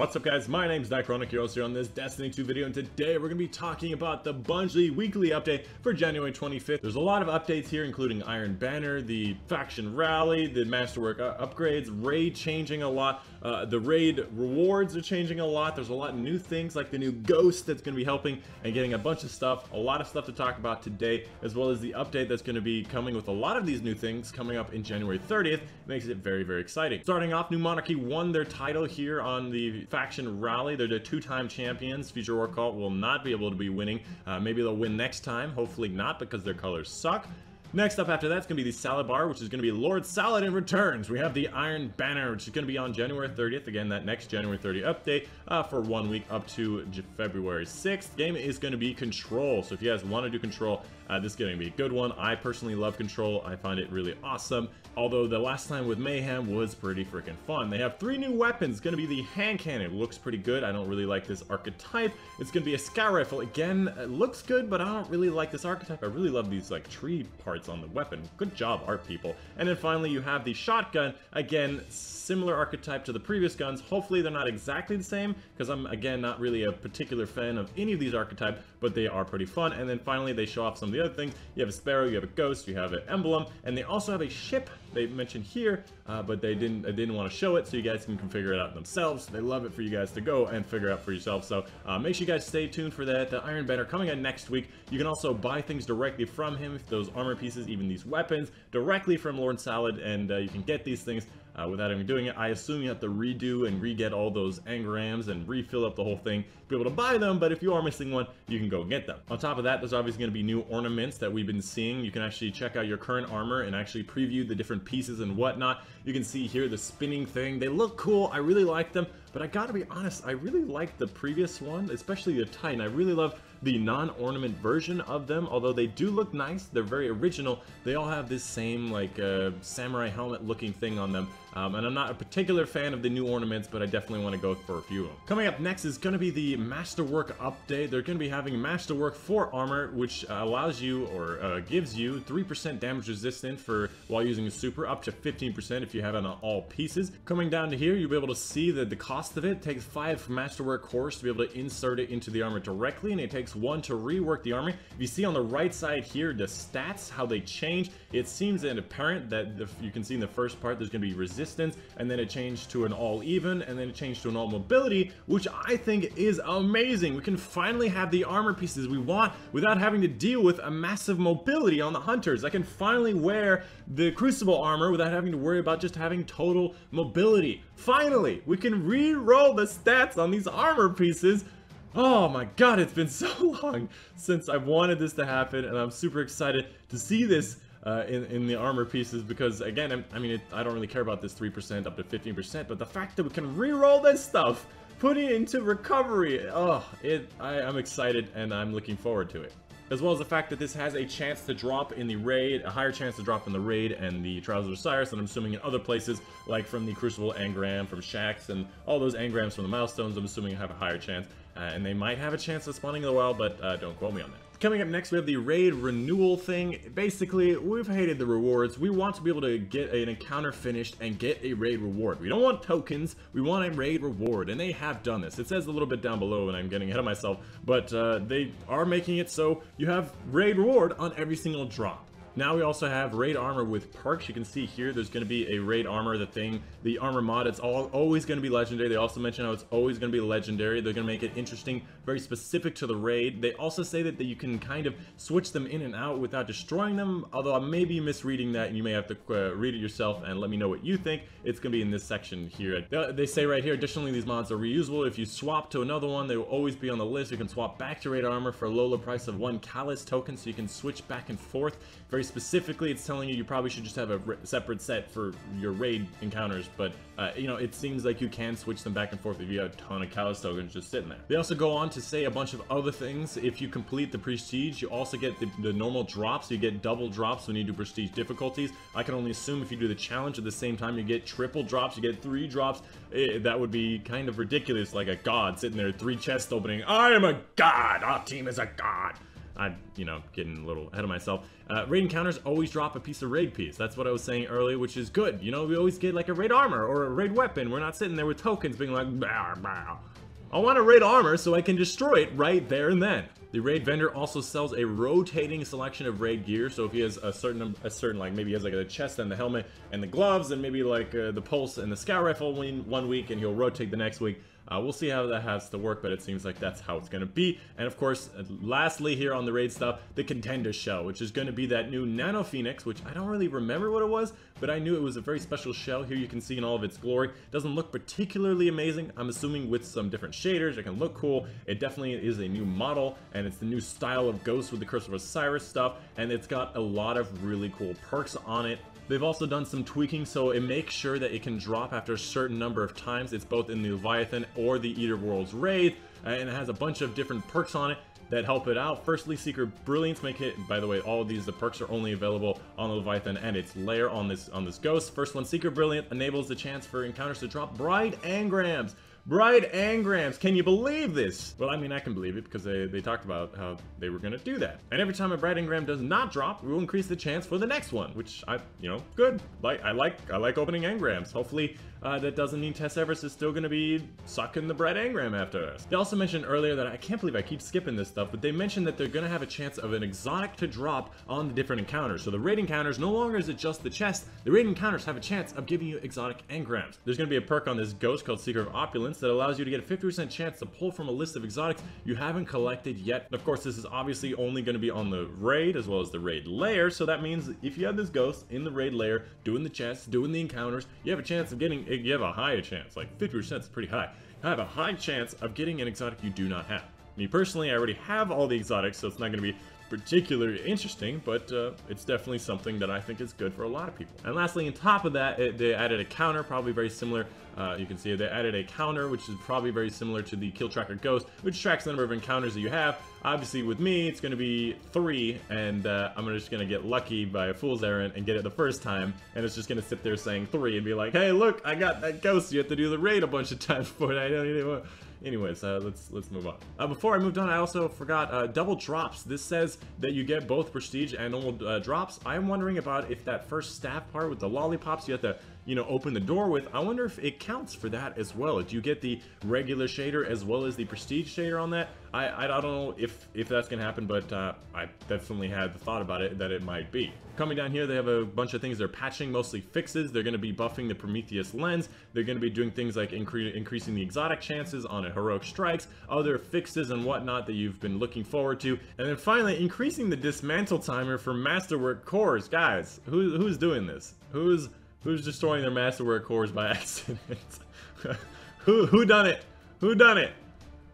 What's up guys, my name's Nightfall here on this Destiny 2 video, and today we're going to be talking about the Bungie weekly update for January 25th. There's a lot of updates here, including Iron Banner, the faction rally, the Masterwork upgrades, raid changing a lot, the raid rewards are changing a lot. There's a lot of new things like the new ghost that's going to be helping and getting a bunch of stuff, a lot of stuff to talk about today, as well as the update that's going to be coming with a lot of these new things coming up in January 30th. Makes it very, very exciting. Starting off, New Monarchy won their title here on the faction rally. They're the two-time champions. Future War Cult will not be able to be winning. Maybe they'll win next time. Hopefully not, because their colors suck. Next up after that's going to be the Salad Bar, which is going to be Lord Saladin Returns. We have the Iron Banner, which is going to be on January 30th. Again, that next January 30th update for 1 week up to February 6th. Game is going to be Control. So if you guys want to do Control, this is going to be a good one. I personally love Control. I find it really awesome. Although the last time with Mayhem was pretty freaking fun. They have 3 new weapons. It's going to be the hand cannon. It looks pretty good. I don't really like this archetype. It's going to be a scout rifle. Again, it looks good, but I don't really like this archetype. I really love these like tree parts on the weapon. Good job, art people. And then finally you have the shotgun. Again, similar archetype to the previous guns. Hopefully they're not exactly the same, because I'm again not really a particular fan of any of these archetypes, but they are pretty fun. And then finally they show off some of the other things. You have a sparrow, you have a ghost, you have an emblem, and they also have a ship they mentioned here, but they didn't want to show it, so you guys can figure it out themselves. They love it for you guys to go and figure out for yourself. So make sure you guys stay tuned for that. The Iron Banner coming out next week. You can also buy things directly from him, those armor pieces, even these weapons, directly from Lord Salad, and you can get these things without even doing it. I assume you have to redo and re-get all those engrams and refill up the whole thing to be able to buy them, but if you are missing one, you can go get them. On top of that, there's obviously going to be new ornaments that we've been seeing. You can actually check out your current armor and actually preview the different pieces and whatnot. You can see here the spinning thing. They look cool. I really like them, but I gotta be honest, I really like the previous one, especially the Titan. I really love the non-ornament version of them, although they do look nice. They're very original. They all have this same like samurai helmet looking thing on them, and I'm not a particular fan of the new ornaments, but I definitely want to go for a few of them. Coming up next is going to be the Masterwork update. They're going to be having Masterwork 4 armor, which allows you or gives you 3% damage resistance for while using a super, up to 15% if you have it on all pieces. Coming down to here, you'll be able to see that the cost of it takes 5 Masterwork cores to be able to insert it into the armor directly, and it takes 1 to rework the armor. If you see on the right side here the stats, how they change, it seems apparent that you can see in the first part there's going to be resistance, and then it changed to an all even, and then it changed to an all mobility, which I think is amazing. We can finally have the armor pieces we want without having to deal with a massive mobility on the hunters. I can finally wear the Crucible armor without having to worry about just having total mobility. Finally, we can re-roll the stats on these armor pieces. Oh my god, it's been so long since I've wanted this to happen, and I'm super excited to see this in the armor pieces, because again, I don't really care about this 3% up to 15%, but the fact that we can re-roll this stuff, put it into recovery, I'm excited and I'm looking forward to it. As well as the fact that this has a chance to drop in the raid, a higher chance to drop in the raid and the Trials of Osiris than I'm assuming in other places, like from the Crucible engram, from Shaxx, and all those engrams from the Milestones. I'm assuming have a higher chance, and they might have a chance of spawning in the wild, but don't quote me on that. Coming up next, we have the raid renewal thing. Basically, we've hated the rewards. We want to be able to get an encounter finished and get a raid reward. We don't want tokens, we want a raid reward, and they have done this. It says a little bit down below, and I'm getting ahead of myself, but they are making it so you have raid reward on every single drop. Now we also have raid armor with perks. You can see here there's going to be a raid armor, the armor mod. It's always going to be legendary. They also mention how it's always going to be legendary. They're going to make it interesting, very specific to the raid. They also say that you can kind of switch them in and out without destroying them, although I may be misreading that, and you may have to read it yourself and let me know what you think. It's going to be in this section here. They say right here, additionally, these mods are reusable. If you swap to another one, they will always be on the list. You can swap back to raid armor for a low price of 1 Callus token, so you can switch back and forth. Very specifically, it's telling you probably should just have a separate set for your raid encounters, but you know, it seems like you can switch them back and forth if you have a ton of Callus tokens just sitting there. They also go on to say a bunch of other things. If you complete the prestige, you also get the normal drops. You get double drops when you do prestige difficulties. I can only assume if you do the challenge at the same time, you get triple drops, you get 3 drops. That would be kind of ridiculous, like a god sitting there, 3 chests opening. I am a god! Our team is a god! I'm, you know, getting a little ahead of myself. Raid encounters always drop a piece of raid piece. That's what I was saying earlier, which is good. You know, we always get like a raid armor or a raid weapon. We're not sitting there with tokens being like, bah, bah. I want a raid armor so I can destroy it right there and then. The raid vendor also sells a rotating selection of raid gear. So if he has a certain like maybe he has like the chest and the helmet and the gloves and maybe like the pulse and the scout rifle one week and he'll rotate the next week. We'll see how that has to work, but it seems like that's how it's going to be. And of course, lastly here on the raid stuff, the contender shell, which is going to be that new Nano Phoenix, which I don't really remember what it was, but I knew it was a very special shell. Here you can see in all of its glory. Doesn't look particularly amazing. I'm assuming with some different shaders, it can look cool. It definitely is a new model, and it's the new style of Ghost with the Curse of Osiris stuff, and it's got a lot of really cool perks on it. They've also done some tweaking, so it makes sure that it can drop after a certain number of times. It's both in the Leviathan or the Eater World's Raid, and it has a bunch of different perks on it that help it out. Firstly, Secret Brilliance make it, by the way, all of these, the perks are only available on the Leviathan and its lair on this Ghost. First one, Secret Brilliant, enables the chance for encounters to drop Bride Engrams. Bride Engrams, can you believe this? Well, I mean, I can believe it because they talked about how they were going to do that. And every time a Bride Engram does not drop, we will increase the chance for the next one, which you know, good. I like opening engrams. Hopefully, that doesn't mean Tess Eververse is still going to be sucking the Bride Engram after us. They also mentioned earlier that I can't believe I keep skipping this stuff, but they mentioned that they're going to have a chance of an exotic to drop on the different encounters. So the raid encounters, no longer is it just the chest. The raid encounters have a chance of giving you exotic engrams. There's going to be a perk on this Ghost called Secret of Opulence that allows you to get a 50% chance to pull from a list of exotics you haven't collected yet. Of course, this is obviously only going to be on the raid as well as the raid lair, so that means if you have this Ghost in the raid lair, doing the chests, doing the encounters, you have a chance of getting, you have a higher chance, like 50% is pretty high. You have a high chance of getting an exotic you do not have. Me personally, I already have all the exotics, so it's not going to be particularly interesting, but it's definitely something that I think is good for a lot of people. And lastly, on top of that, they added a counter, probably very similar. You can see they added a counter, which is probably very similar to the Kill Tracker Ghost, which tracks the number of encounters that you have. Obviously, with me, it's going to be 3, and I'm just going to get lucky by a fool's errand and get it the first time, and it's just going to sit there saying 3 and be like, hey, look, I got that Ghost. You have to do the raid a bunch of times before I don't even. Anyways, let's move on. Before I moved on, I also forgot double drops. This says that you get both prestige and normal drops. I'm wondering about if that first staff part with the lollipops you have to, you know, open the door with. I wonder if it counts for that as well. Do you get the regular shader as well as the prestige shader on that? I don't know if that's gonna happen, but I definitely had the thought about it that it might be. Coming down here, they have a bunch of things they're patching, mostly fixes. They're going to be buffing the Prometheus lens. They're going to be doing things like increasing the exotic chances on a heroic strikes, other fixes and whatnot that you've been looking forward to. And then finally, increasing the dismantle timer for Masterwork cores. Guys, who's doing this? Who's destroying their Masterwork cores by accident? Who done it? Who done it?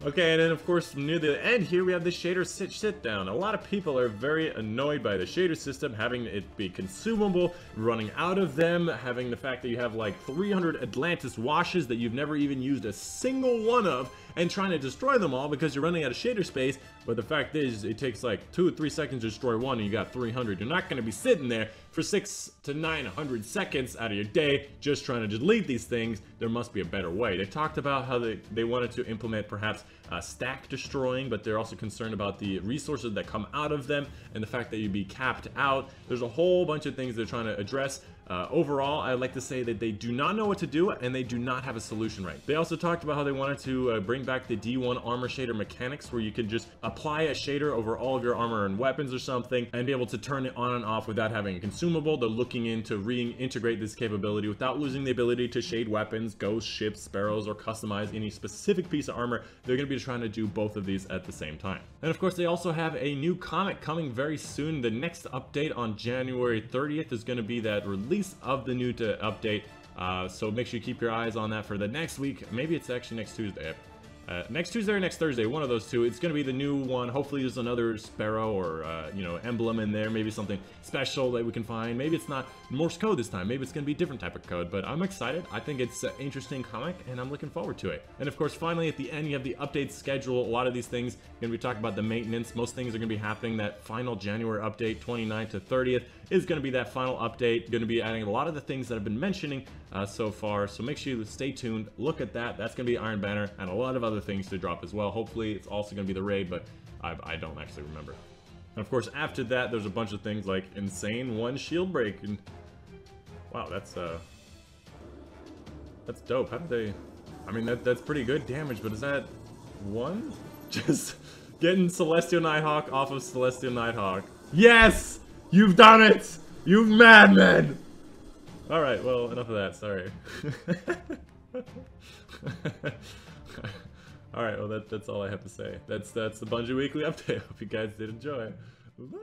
Okay, and then of course near the end here we have the shader sit down. A lot of people are very annoyed by the shader system, having it be consumable, running out of them, having the fact that you have like 300 Atlantis washes that you've never even used a single one of, and trying to destroy them all because you're running out of shader space. But the fact is, it takes like 2 or 3 seconds to destroy one and you got 300. You're not going to be sitting there for 600 to 900 seconds out of your day just trying to delete these things. There must be a better way. They talked about how they wanted to implement perhaps stack destroying, but they're also concerned about the resources that come out of them and the fact that you'd be capped out. There's a whole bunch of things they're trying to address. Overall, I'd like to say that they do not know what to do and they do not have a solution right. They also talked about how they wanted to bring back the D1 armor shader mechanics, where you could just apply a shader over all of your armor and weapons or something and be able to turn it on and off without having a consumable. They're looking into reintegrate this capability without losing the ability to shade weapons, ghost ships, sparrows, or customize any specific piece of armor. They're going to be trying to do both of these at the same time. And of course, they also have a new comic coming very soon. The next update on January 30th is going to be that release of the new update, so make sure you keep your eyes on that for the next week. Maybe it's actually next Tuesday. Next Tuesday or next Thursday, one of those two. It's going to be the new one. Hopefully there's another sparrow or you know, emblem in there, maybe something special that we can find. Maybe it's not Morse code this time, maybe it's going to be a different type of code, but I'm excited. I think it's an interesting comic and I'm looking forward to it. And of course, finally at the end you have the update schedule. A lot of these things are going to be talking about the maintenance. Most things are going to be happening. That final January update, 29th to 30th, is going to be that final update. Going to be adding a lot of the things that I've been mentioning so far, so make sure you stay tuned, look at that. That's going to be Iron Banner and a lot of other things to drop as well. Hopefully it's also going to be the raid, but I don't actually remember. And of course, after that, there's a bunch of things like insane 1 shield break. And wow, that's dope. How did they... I mean, that's pretty good damage, but is that 1? Just getting Celestial Nighthawk off of Celestial Nighthawk. Yes! You've done it! You madman! Alright, well, enough of that, sorry. Alright, well that's all I have to say. That's the Bungie Weekly Update. Hope you guys did enjoy. Bye.